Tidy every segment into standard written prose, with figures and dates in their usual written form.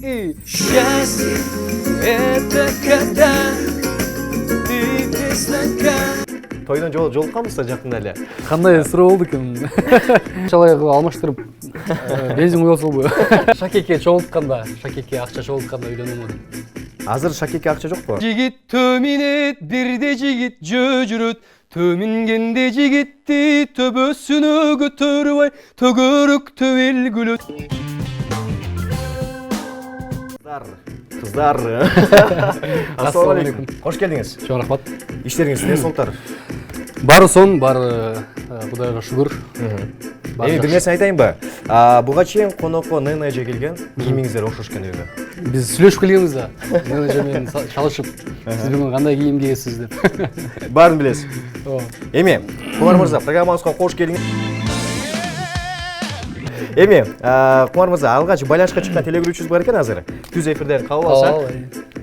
И счастье это когда ты без стакана. Тойдон жолукканбыз жакында эле. Кандай суроо болду экен? Чалайгы алмаштырып бензин куя алсалбы? Шакекке чогултканда, шакекке акча чогултканда үйлөнөм деп. Азыр шакекке акча жокпу? Жигит төминет, бирде жигит жөжүрөт. Төмингенде жигитти төбөсүнө көтөрүп ай, төгөрөктө белгүлөт. Кыздар. Ассалам алейкум. Кош келдиңиз. Чоң рахмат. Иштериңиз кандай солтар? Бары сон, бары Кудайга шүгүр. Эми бир нерсе айтайынбы? Буга чейин конокко Нена эже келген, кийимиңиздер окшош экен үйгө. Биз сүйлөшүп келгенбиз да. Нена эже менен чалышып, сиз бүгүн кандай кийим кийесиз деп. Баарын билесиз. Ооба. Эми, Кумар мырза, программабызга кош келдиңиз. Эми, Кумар мырза, алгач байланышка чыккан телегөрүүчүбүз бар экен азыр. Түз эфирден кабыл алсак.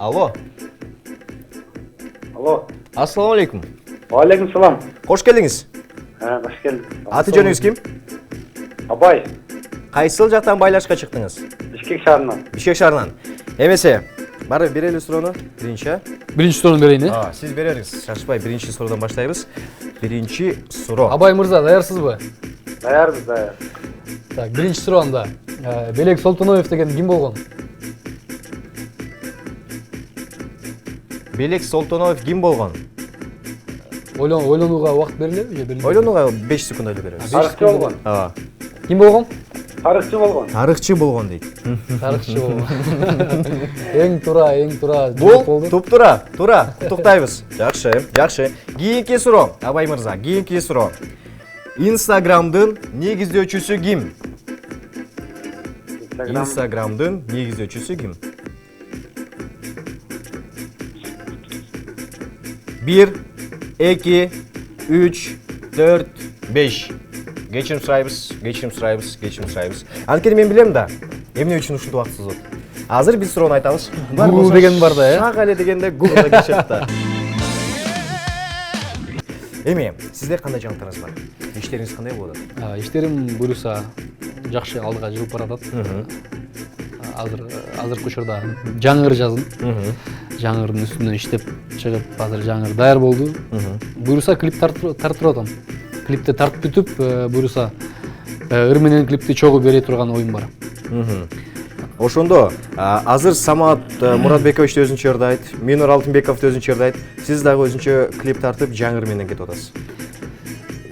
Алло. Алло. Ассалам алейкум. Алейкум салам. Кош келдиңиз. Кош келдим. Аты жөнүңүз ким? Абай. Кайсыл жактан байланышка чыктыңыз? Бишкек шаарынан. Бишкек шаарынан. Эмесе, бары берели суроону. Биринчи. Биринчи суроону берейин, э? Сиз берерсиз. Шашпай, биринчи суроодан баштайбыз. Биринчи суроо. Абай мырза, даярсызбы? Даярбыз, даяр. Так, биринчи суроомда Белек Солтоноев деген ким болгон? Белек Солтоноев ким болгон? Ойлонууга убакыт берилеби же берилбейби? Ойлонууга 5 секунд ойлоп беребиз. Тарыхчы болгон. Ким болгон? Тарыхчы болгон. Тарыхчы болгон дейт. Тарыхчы болгон. Эң туура. Бул туп-туура, куттуктайбыз. Жакшы. Кийинки суроо, Абай мырза, кийинки суроо. Инстаграмдын негиздөөчүсү ким? Инстаграмдын негиздөөчүсү ким? 1, 2, 3, 4, 5. Кечирим сурайбыз. Анткени мен билем да, эмне үчүн ушунтип убактысыз болот. Азыр биз суроону айтабыз. Google деген бар да, э? Шак эле дегенде Google'га киришет да. Эми, сизде кандай жаңылыктарыңыз бар? Иштериңиз кандай болот? Иштерим буюрса жакшы алдыга жүрүп баратат. Азыркы учурда жаңыр жаздым. Жаңырдын үстүнөн иштеп чыгып, азыр жаңыр даяр болду. Буюрса клип тартып атам. Клипти тартып бүтүп, буюрса ыр менен клипти чогуу бере турган оюм бар. Ошондо азыр Самат Муратбекович да өзүнчө ырдайт, Минур Алтынбеков да өзүнчө ырдайт. Сиз дагы өзүнчө клип тартып жаңыр менен кетип атасыз.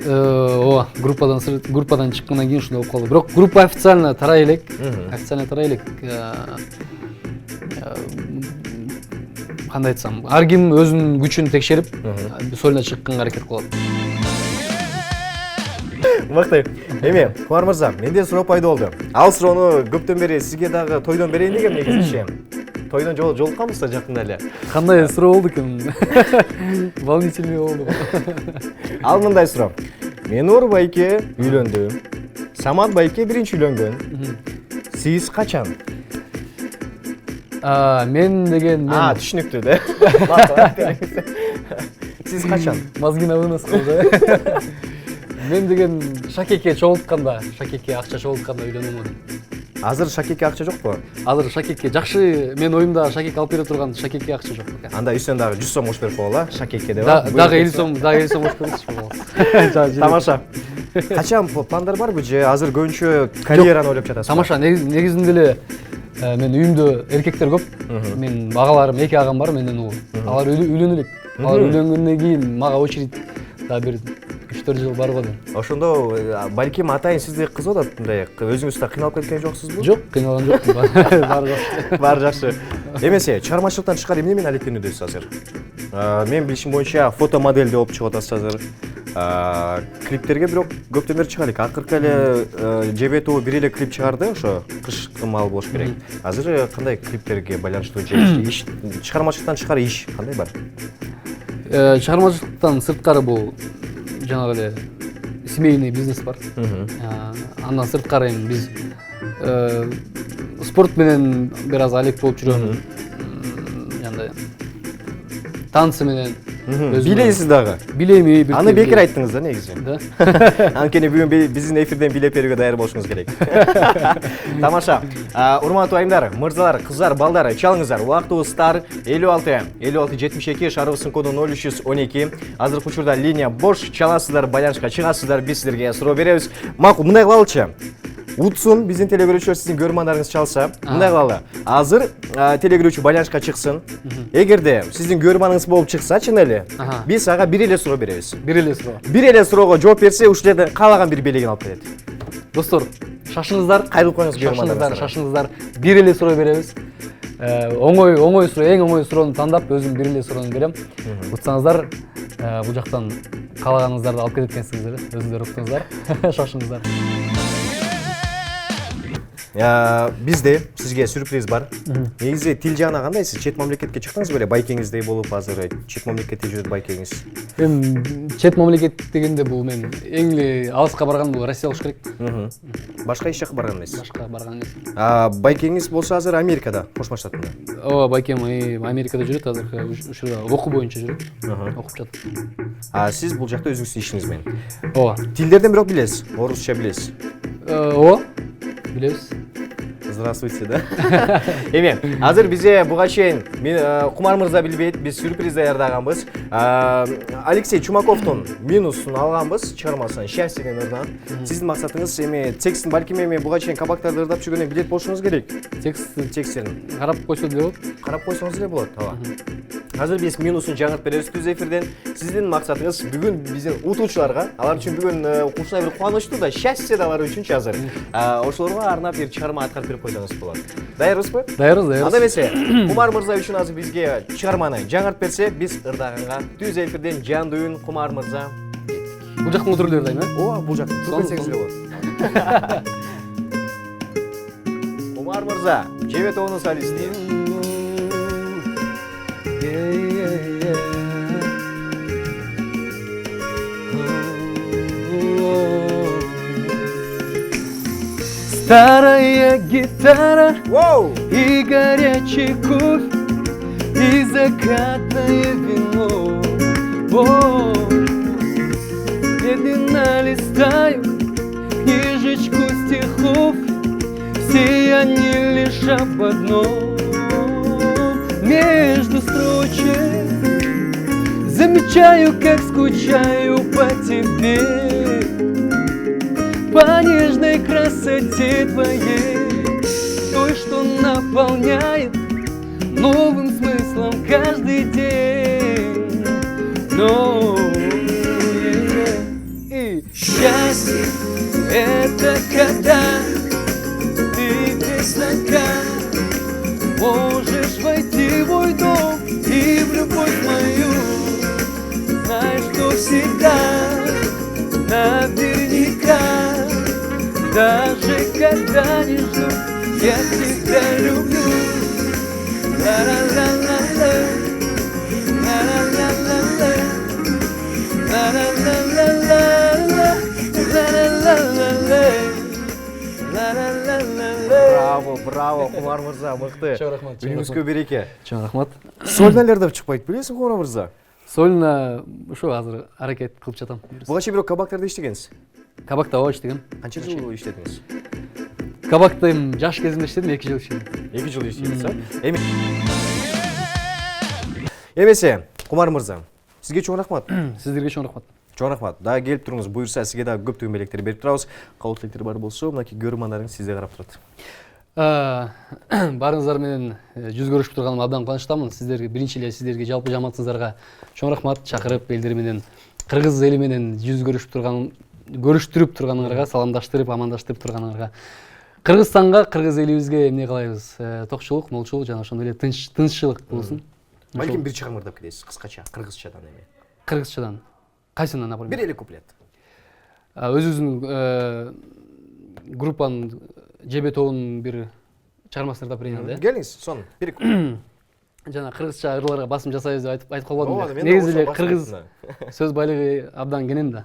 Ооба, группадан чыккандан кийин ушундай болуп калды. Бирок группа официально тарай элек. Кандай айтсам, ар ким өзүнүн күчүн текшерип, сольно чыкканга аракет кылат. Мыкты. Эми, Кумар мырза, менде суроо пайда болду. Ал суроону көптөн бери сизге дагы тойдон берейин дегем негизинче. Тойдон жолукканбыз да жакында эле. Кандай суроо болду экен? Волнительный болду. Ал мындай суроо. Менур байке үйлөндү. Самат байке биринчи үйлөнгөн. Сиз качан? Мен деген түшүнүктүү да. Сиз качан? Мозгина вынос кылды. Мен деген шакекке чогултканда, шакекке акча чогултканда үйлөнөм деп. Азыр шакекке акча жокпу? Азыр шакекке жакшы, мен оюмда шакек алып бере турган шакекке акча жок экен. Анда үстүнөн дагы 100 сом кош берип коела, шакекке деп. Дагы 50 сом кош бересизби? Тамаша. Качан пландар барбы же азыр көбүнчө карьераны ойлоп жатасызбы? Тамаша, негизинде эле мен үйүмдө эркектер көп. Мен агаларым, 2 агам бар менден улуу. Алар үйлөнө элек. Алар үйлөнгөндөн кийин мага очередь да бир 3-4 жыл бар го. Ошондо балким атайын сизди кызып атат, мындай өзүңүз да кыйналып кеткен жоксузбу? Жок, кыйналган жокмун. Баары жакшы. Баары жакшы. Эмесе, чыгармачылыктан тышкары эмне менен алектенүүдөсүз азыр? Мен билишим боюнча фотомодель деп чыгып атасыз азыр. Клиптерге бирок көптөн бери чыга элек. Акыркы эле Жебетоо бир эле клип чыгарды, ошо кышкы маал болуш керек. Азыр кандай клиптерге байланыштуу иш, чыгармачылыктан тышкары иш кандай бар? Чыгармачылыктан сырткары бул жанагы эле семейный бизнес бар. Андан сырткары эми биз спорт менен бир аз алек болуп жүрөм. Жандай танцы менен Билейсиз дагы. Билейми, Аны бекер айттыңыз да негизи. Да. Анткени бүгүн биздин эфирден билеп берүүгө даяр болушуңуз керек. Тамаша. Урматтуу айымдар, мырзалар, кыздар, балдар, чалыңыздар. Убактыбыз тар 56 72 шарыбыздын коду 0312. Азыркы учурда линия бош. Чаласыздар, байланышка чыгасыздар, биз силерге суроо беребиз. Макул, мындай кылалычы. Утсун биздин телегөрүүчүлөр сиздин көрөрмандарыңыз чалса, мындай кылалы. Азыр телегөрүүчү байланышка чыксын. Эгерде сиздин көрөрманыңыз болуп чыкса, чын эле, биз ага бир эле суроо беребиз. Бир эле суроо. Бир эле суроого жооп берсе, ушул жерден каалаган бир белегин алып берет. Достор, шашыңыздар, Кайрылып коюңуз көрөрмандарыңызга. шашыңыздар. Бир эле суроо беребиз. Оңой суроо, эң оңой суроону тандап, өзүм бир эле суроону берем. Утсаңыздар, бул жактан каалаганыңыздарды алып кетет экенсиңиздер, өзүңөр уктуңуздар. Шашыңыздар. Бизде сизге сюрприз бар. Негизи тил жагына кандай, сиз чет мамлекетке чыктыңыз беле, байкеңиздей болуп, азыр чет мамлекетте жүрөт байкеңиз. Эми чет мамлекет дегенде бул мен эң эле алыска барган бул Россия болуш керек. Башка эч жака барган эмес. Башка барган эмес. Байкеңиз болсо азыр Америкада, Кошмо Штатында. Ооба, байкем Америкада жүрөт, азыр ушурда окуу боюнча жүрөт. Окуп жатат. Сиз бул жакта өзүңүздүн ишиңиз менен. Ооба. Тилдерден бирок билесиз, орусча билесиз. Ооба. Билебиз. Здравствуйте, да? Эми, азыр бизде буга чейин Кумар мырза билбейт, биз сюрприз даярдаганбыз. Алексей Чумаковдун минусун алганбыз, чыгармасынан счастье деген ордунан. Сиздин максатыңыз эми текстин балким эми буга чейин кабактарды ырдап жүргөндөн билет болушуңуз керек. Тексттерин Карап койсо деле болот. Карап койсоңуз эле болот, ооба. Азыр биз минусын жаңыртып беребиз түз эфирден. Сиздин максатыңыз бүгүн биздин утуучуларга, алар үчүн бүгүн кушуна бир кубанычтуу да, счастье да алар үчүнчү азыр. Ошолорго арнап бир чыгарма аткарып берип койсоңуз болот. Даярбызбы? Даярбыз. Анда эмесе, Кумар мырза үчүн азыр бизге чыгарманы жаңыртып берсе, биз ырдаганга түз эфирден жандуу үн Кумар мырза. Бул жактан отуруп эле ырдайм, Ооба, бул жактан туруп кетсеңиз эле болот. Кумар мырза, жебе тобунун солисти. Старая гитара Воу! и горячий кофе, и закатное вино. Медленно листаю книжечку стихов, все они лишь об одном. Между строчек замечаю, как скучаю по тебе, по нежной красоте твоей, той, что наполняет новым смыслом каждый день. Но и счастье — это когда ты без стакана можешь войти в мой дом и в любовь мою. Знай, что всегда, наверняка, даже когда не жду, я тебя люблю. Ла-ла-ла-ла-ла, ла-ла-ла-ла-ла, ла-ла-ла-ла-ла, ла-ла-ла-ла-ла. Браво, Кумар мырза, мыкты. Чоң рахмат. Үнүңүзгө береке. Чоң рахмат. Сольно ырдап чыкпайт, билесиң Кумар мырза? Сольно ушу азыр аракет кылып жатам. Буга чейин бирок кабактарда иштегенсиз. Кабакта ооба иштегем. Канча жыл иштедиңиз? Кабакта эми жаш кезимде иштедим, 2 жыл иштедим. 2 жыл иштедиңиз, Эми эмесе, Кумар мырза, сизге чоң рахмат. Сиздерге чоң рахмат. Чоң рахмат. Дагы келип туруңуз, буюрса сизге дагы көптөгөн белектер берип турабыз. Кабыл тилектер бар болсо, мынакей көрөрмандарыңыз сизде карап турат. Барыңыздар менен жүз көрүшүп турганыма абдан кубанычтамын. Сиздерге биринчи эле сиздерге жалпы жамаатыңыздарга чоң рахмат. Чакырып элдер менен, кыргыз эли менен жүз көрүштүрүп турганыңарга, саламдаштырып, амандаштырып турганыңарга. Кыргызстанга, кыргыз элибизге эмне кылайбыз? Токчулук, молчулук жана ошондой эле тынччылык болсун. Балким бир чыгарма ырдап кетесиз, кыскача, кыргызчадан эми. Кыргызчадан. Кайсынан, например? Бир эле куплет. Өзүбүздүн группанын жебе тобунун бир чыгармасын ырдап берейин да. Келиңиз, сон, бир куплет. Жана кыргызча ырларга басым жасайбыз деп айтып калбадым. Ооба, Негизи эле кыргыз сөз байлыгы абдан кенен да.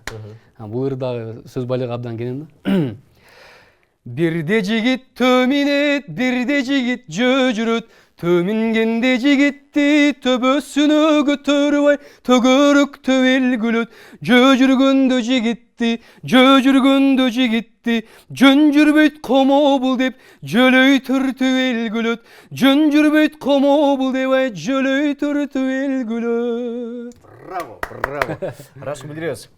Бул ыр дагы сөз байлыгы абдан кенен да. Birde jigit töminet, birde jigit jöjürüt. Tömingende jigitti, töbösünü götürüvay, tögörük tövel gülüt. Jöjürgündö jigitti, jöjürgündö jigitti. Jönjürbüt komo bul dep, jölöйтür tövel gülüt. Jönjürbüt komo bul dep, jölöйтür tövel gülüt. Браво, браво. Хорошо bildiresiz.